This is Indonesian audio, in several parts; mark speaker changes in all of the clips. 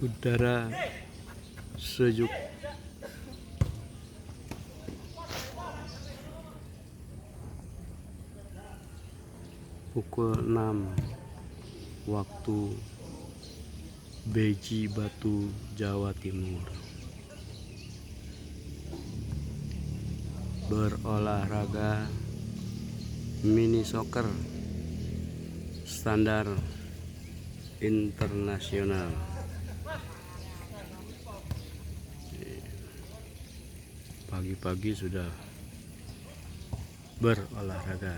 Speaker 1: Udara sejuk, pukul 6 waktu Beji Batu, Jawa Timur. Berolahraga mini soccer standar internasional. Pagi-pagi sudah berolahraga.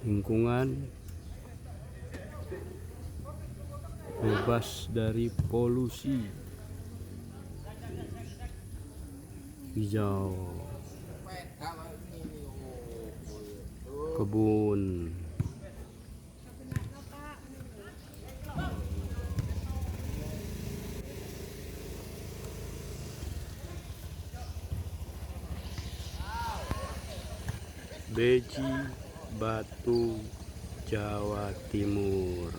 Speaker 1: Lingkungan bebas dari polusi, hijau, kebun, Beji Batu, Jawa Timur.